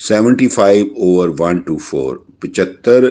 75/1-4, 75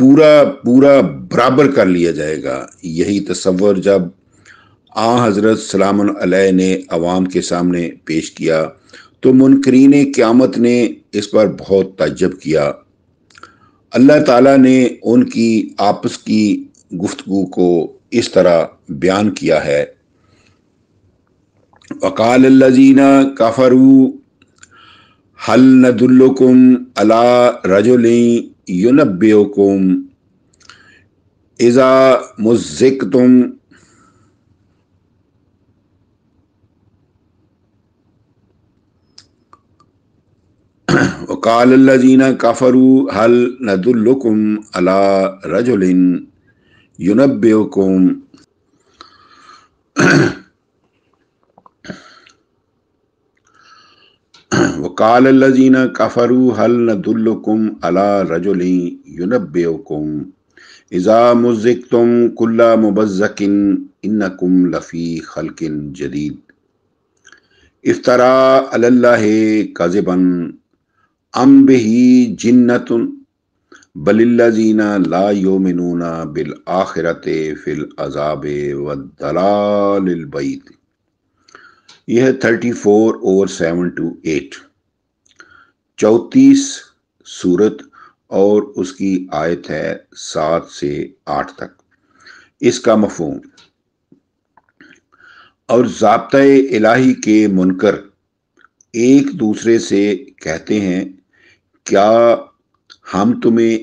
پورا برابر کر لیا جائے گا۔ یہی تصور جب حضرت سلام علیہ نے عوام کے سامنے پیش کیا تو منکرین قیامت نے اس پر بہت تعجب کیا۔ اللہ تعالیٰ نے ان کی آپس کی گفتگو کو اس طرح بیان کیا ہے، وَقَالَ الَّذِينَ كَفَرُوا هَلْ نَدُلُّكُمْ عَلَى رَجُلٍ يُنَبِّئُكُمْ إِذَا مُزِّقْتُمْ وَقَالَ الَّذِينَ كَفَرُوا هَلْ نَدُلُّكُمْ عَلَى رَجُلٍ يُنَبِّئُكُمْ وقال الذين كفروا هل ندلكم على رجل ينبئكم إذا مزقتم كل ممزق إنكم لفي خلق جديد افترى على الله كذبا أم به جنة بل الذين لا يؤمنون بالآخرة في العذاب والضلال البعيد۔ یہ ہے 34 اور 7 to 8، 34 سورت اور اس کی آیت ہے 7 سے 8 تک۔ اس کا مفہوم: اور ضابطۂ الہی کے منکر ایک دوسرے سے کہتے ہیں، کیا ہم تمہیں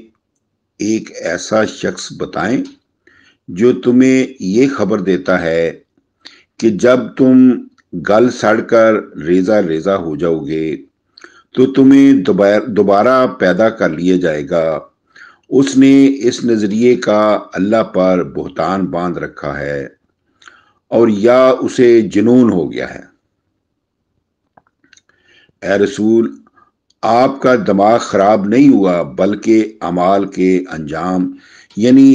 ایک ایسا شخص بتائیں جو تمہیں یہ خبر دیتا ہے کہ جب تم گل سڑ کر ریزہ ریزہ ہو جاؤ گے تو تمہیں دوبارہ پیدا کر لیا جائے گا۔ اس نے اس نظریے کا اللہ پر بہتان باندھ رکھا ہے اور یا اسے جنون ہو گیا ہے۔ اے رسول، آپ کا دماغ خراب نہیں ہوا، بلکہ اعمال کے انجام یعنی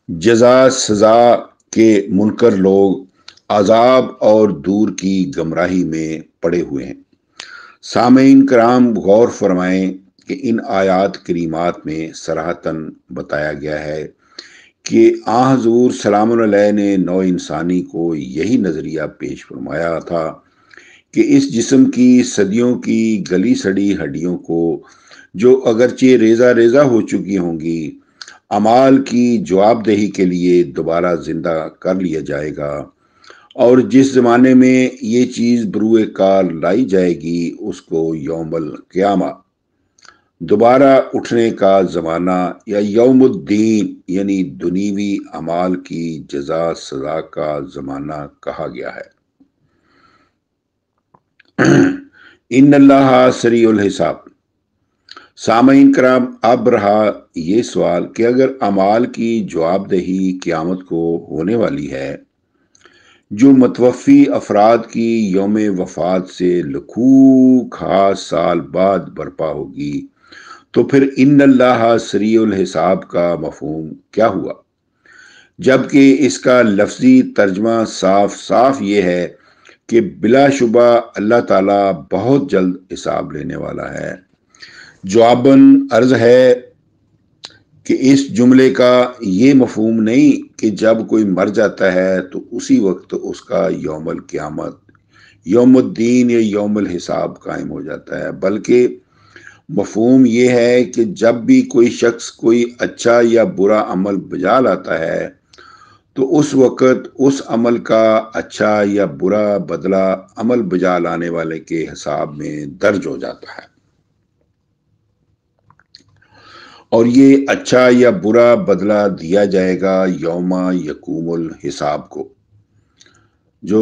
جزا سزا کے منکر لوگ عذاب اور دور کی گمراہی میں پڑے ہوئے ہیں۔ سامعین کرام، غور فرمائیں کہ ان آیات کریمات میں صراحتاً بتایا گیا ہے کہ حضور سلام علیہ نے نوع انسانی کو یہی نظریہ پیش فرمایا تھا کہ اس جسم کی صدیوں کی گلی سڑی ہڈیوں کو، جو اگرچہ ریزہ ریزہ ہو چکی ہوں گی، اعمال کی جواب دہی کے لیے دوبارہ زندہ کر لیا جائے گا، اور جس زمانے میں یہ چیز بروئے کار لائی جائے گی اس کو یوم القیامہ، دوبارہ اٹھنے کا زمانہ، یا یوم الدین یعنی دنیوی اعمال کی جزا سزا کا زمانہ کہا گیا ہے۔ ان اللہ سریع الحساب۔ سامعین کرام، اب رہا یہ سوال کہ اگر اعمال کی جواب دہی قیامت کو ہونے والی ہے، جو متوفی افراد کی یوم وفات سے لکھوں سال بعد برپا ہوگی، تو پھر ان اللہ سریع الحساب کا مفہوم کیا ہوا؟ جبکہ اس کا لفظی ترجمہ صاف یہ ہے کہ بلا شبہ اللہ تعالیٰ بہت جلد حساب لینے والا ہے۔ جواباً عرض ہے کہ اس جملے کا یہ مفہوم نہیں کہ جب کوئی مر جاتا ہے تو اسی وقت اس کا یوم القیامت، یوم الدین یا یوم الحساب قائم ہو جاتا ہے، بلکہ مفہوم یہ ہے کہ جب بھی کوئی شخص کوئی اچھا یا برا عمل بجا لاتا ہے تو اس وقت اس عمل کا اچھا یا برا بدلہ عمل بجا لانے والے کے حساب میں درج ہو جاتا ہے، اور یہ اچھا یا برا بدلہ دیا جائے گا یوم یقوم الحساب کو، جو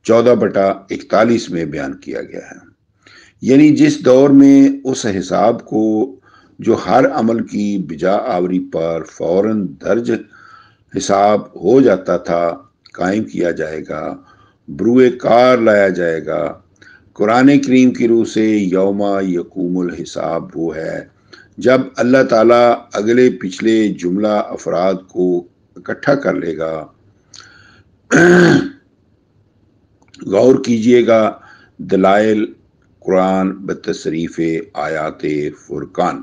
14/41 میں بیان کیا گیا ہے۔ یعنی جس دور میں اس حساب کو، جو ہر عمل کی بجا آوری پر فوراً درج حساب ہو جاتا تھا، قائم کیا جائے گا، بروئے کار لایا جائے گا۔ قرآن کریم کی روح سے یوم یقوم الحساب وہ ہے جب اللہ تعالیٰ اگلے پچھلے جملہ افراد کو اکٹھا کر لے گا۔ غور کیجئے گا دلائل قرآن بتصریف آیات فرقان۔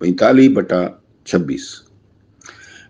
45/26।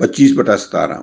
25/17।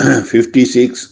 56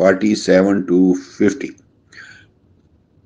47 to 50,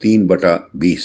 3/20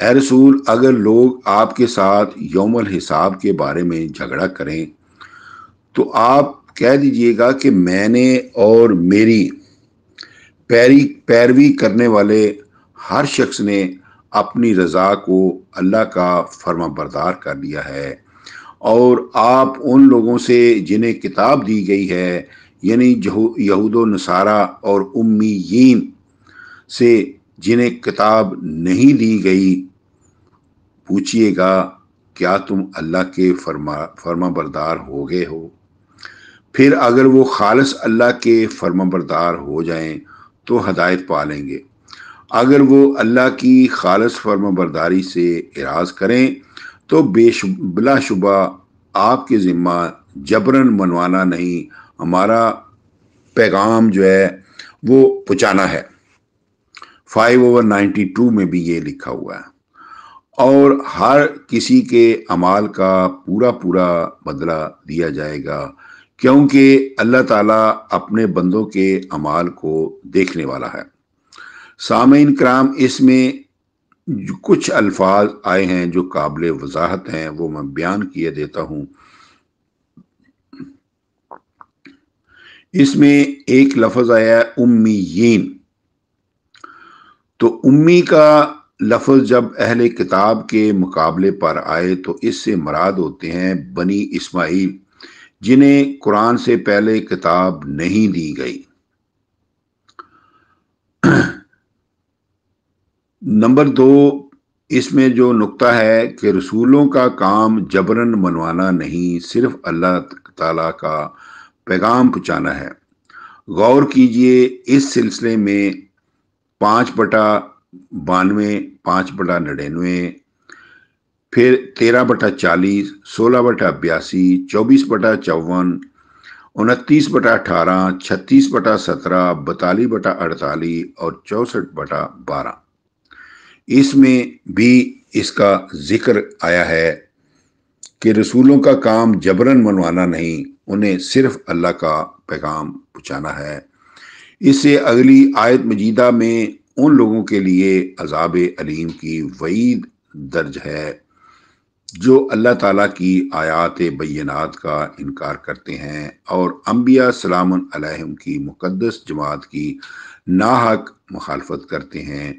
اے رسول اگر لوگ آپ کے ساتھ یوم الحساب کے بارے میں جھگڑا کریں تو آپ کہہ دیجئے گا کہ میں نے اور میری پیروی کرنے والے ہر شخص نے اپنی رضا کو اللہ کا فرما بردار کر لیا ہے، اور آپ ان لوگوں سے جنہیں کتاب دی گئی ہے یعنی یہود و نصارہ اور امیین سے جنہیں کتاب نہیں دی گئی پوچھئے گا کیا تم اللہ کے فرما بردار ہو گئے ہو؟ پھر اگر وہ خالص اللہ کے فرما بردار ہو جائیں تو ہدایت پا لیں گے، اگر وہ اللہ کی خالص فرما برداری سے اعراض کریں تو بلا شبہ آپ کے ذمہ جبرن منوانا نہیں، ہمارا پیغام جو ہے وہ پہنچانا ہے۔ 5/92 میں بھی یہ لکھا ہوا ہے، اور ہر کسی کے اعمال کا پورا بدلہ دیا جائے گا، کیونکہ اللہ تعالیٰ اپنے بندوں کے اعمال کو دیکھنے والا ہے۔ سامعین کرام، اس میں کچھ الفاظ آئے ہیں جو قابل وضاحت ہیں، وہ میں بیان کیے دیتا ہوں۔ اس میں ایک لفظ آیا ہے امیین، تو امی کا لفظ جب اہل کتاب کے مقابلے پر آئے تو اس سے مراد ہوتے ہیں بنی اسماعیل، جنہیں قرآن سے پہلے کتاب نہیں دی گئی۔ نمبر 2، اس میں جو نقطہ ہے کہ رسولوں کا کام جبرن منوانا نہیں، صرف اللہ تعالیٰ کا پیغام پہنچانا ہے۔ غور کیجئے، اس سلسلے میں 5/92، 5/99، پھر 13/40، 16/82، 24/54، 29/18، 36/17، 42/48 اور 64/12 اس میں بھی اس کا ذکر آیا ہے کہ رسولوں کا کام جبرن منوانا نہیں، انہیں صرف اللہ کا پیغام پہنچانا ہے۔ اس سے اگلی آیت مجیدہ میں ان لوگوں کے لیے عذاب علیم کی وعید درج ہے جو اللہ تعالیٰ کی آیات بینات کا انکار کرتے ہیں اور انبیاء سلام علیہم کی مقدس جماعت کی ناحق مخالفت کرتے ہیں۔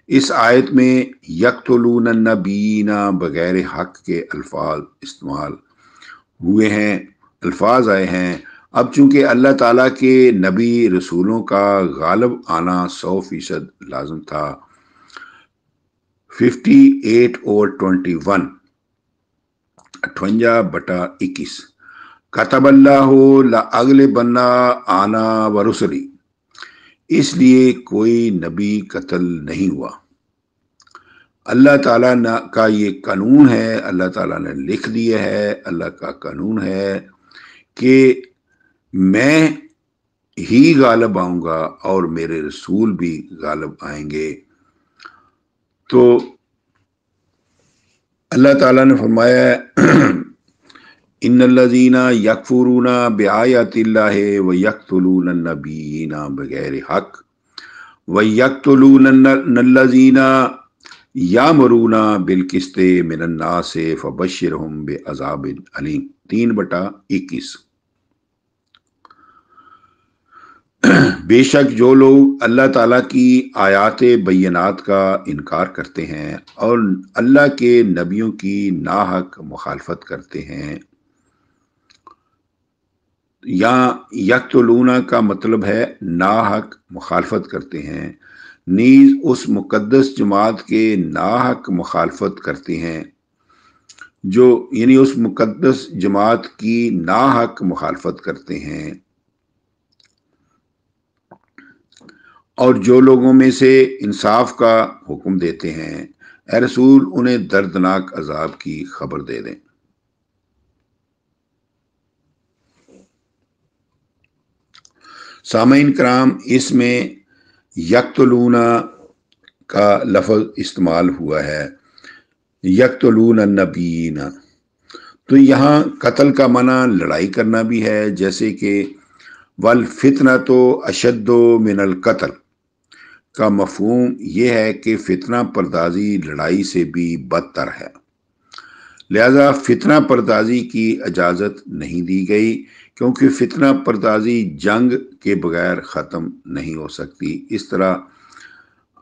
اس آیت میں یقتلون النبیین بغیر حق کے الفاظ استعمال ہوئے ہیں، الفاظ آئے ہیں۔ اب چونکہ اللہ تعالیٰ کے نبی رسولوں کا غالب آنا 100% لازم تھا، 58/21، 58/21، کتب اللہ لأغلبن انا ورسلی، اس لیے کوئی نبی قتل نہیں ہوا۔ اللہ تعالیٰ کا یہ قانون ہے، اللہ تعالیٰ نے لکھ دیا ہے، اللہ کا قانون ہے کہ میں ہی غالب آؤں گا اور میرے رسول بھی غالب آئیں گے۔ تو اللہ تعالیٰ نے فرمایا ان الذین یکفرون بآیات اللہ ویقتلون النبیین بغیر حق ویقتلون الذین یامرون بالقسط من الناس فبشرہم بعذاب علیم، 3/21۔ بے شک جو لوگ اللہ تعالیٰ کی آیات بینات کا انکار کرتے ہیں اور اللہ کے نبیوں کی ناحق مخالفت کرتے ہیں، یا یقتلون کا مطلب ہے ناحق مخالفت کرتے ہیں، نیز اس مقدس جماعت کے ناحق مخالفت کرتے ہیں، جو یعنی اس مقدس جماعت کی ناحق مخالفت کرتے ہیں، اور جو لوگوں میں سے انصاف کا حکم دیتے ہیں، اے رسول انہیں دردناک عذاب کی خبر دے دیں۔ سامعین کرام، اس میں یقتلون کا لفظ استعمال ہوا ہے، یقتلون النبیین، تو یہاں قتل کا معنی لڑائی کرنا بھی ہے، جیسے کہ والفتنۃ اشد من القتل، کا مفہوم یہ ہے کہ فتنہ پردازی لڑائی سے بھی بدتر ہے، لہذا فتنہ پردازی کی اجازت نہیں دی گئی، کیونکہ فتنہ پردازی جنگ کے بغیر ختم نہیں ہو سکتی۔ اس طرح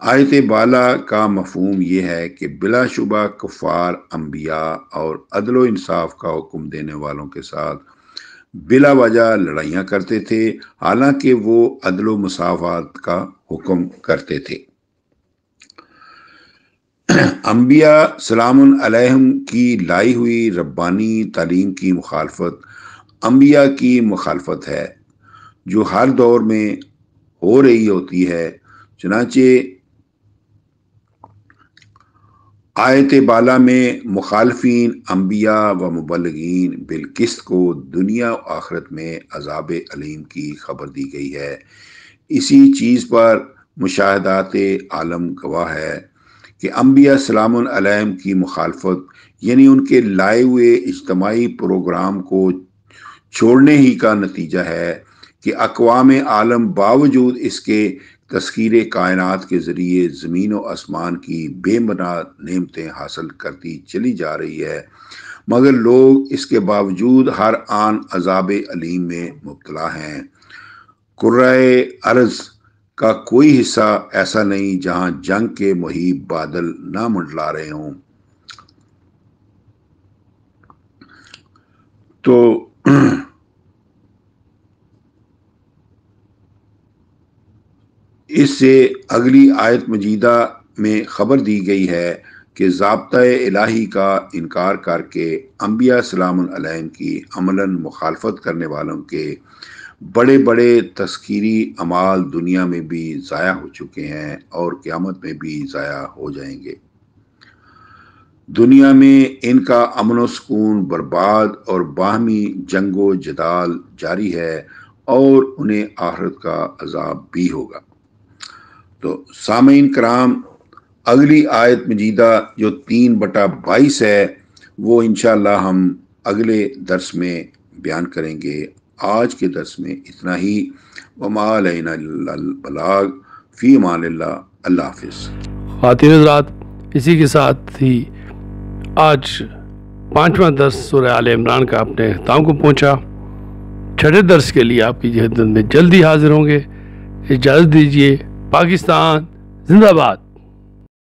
آیت بالا کا مفہوم یہ ہے کہ بلا شبہ کفار انبیاء اور عدل و انصاف کا حکم دینے والوں کے ساتھ بلا وجہ لڑائیاں کرتے تھے، حالانکہ وہ عدل و مساوات کا حکم کرتے تھے۔ انبیاء سلام علیہم کی لائی ہوئی ربانی تعلیم کی مخالفت انبیاء کی مخالفت ہے، جو ہر دور میں ہو رہی ہوتی ہے۔ چنانچہ آیت بالا میں مخالفین انبیاء و مبلغین بالقسط کو دنیا و آخرت میں عذاب علیم کی خبر دی گئی ہے۔ اسی چیز پر مشاہدات عالم گواہ ہے کہ انبیاء سلام علیہم کی مخالفت یعنی ان کے لائے ہوئے اجتماعی پروگرام کو چھوڑنے ہی کا نتیجہ ہے کہ اقوام عالم باوجود اس کے تسخیر کائنات کے ذریعے زمین و آسمان کی بے بناد نعمتیں حاصل کرتی چلی جا رہی ہے، مگر لوگ اس کے باوجود ہر آن عذاب علیم میں مبتلا ہیں۔ کرۂ ارض کا کوئی حصہ ایسا نہیں جہاں جنگ کے مہیب بادل نہ منڈلا رہے ہوں۔ تو اس سے اگلی آیت مجیدہ میں خبر دی گئی ہے کہ ضابطۂ الہی کا انکار کر کے انبیاء سلام علیہم کی عملاً مخالفت کرنے والوں کے بڑے بڑے تذکیری اعمال دنیا میں بھی ضائع ہو چکے ہیں اور قیامت میں بھی ضائع ہو جائیں گے۔ دنیا میں ان کا امن و سکون برباد اور باہمی جنگ و جدال جاری ہے، اور انہیں آخرت کا عذاب بھی ہوگا۔ تو سامعین کرام، اگلی آیت مجیدہ جو 3/22 ہے وہ انشاءاللہ ہم اگلے درس میں بیان کریں گے۔ آج کے درس میں اتنا ہی۔ وما علینا الا البلاغ، فی امان اللہ۔ اللہ حافظ۔ خواتین حضرات، اسی کے ساتھ ہی آج 5واں درس سورہ آل عمران کا اپنے اختتام کو پہنچا۔ چھٹے درس کے لیے آپ کی خدمت میں جلدی حاضر ہوں گے۔ اجازت دیجیے۔ پاکستان زندہ باد۔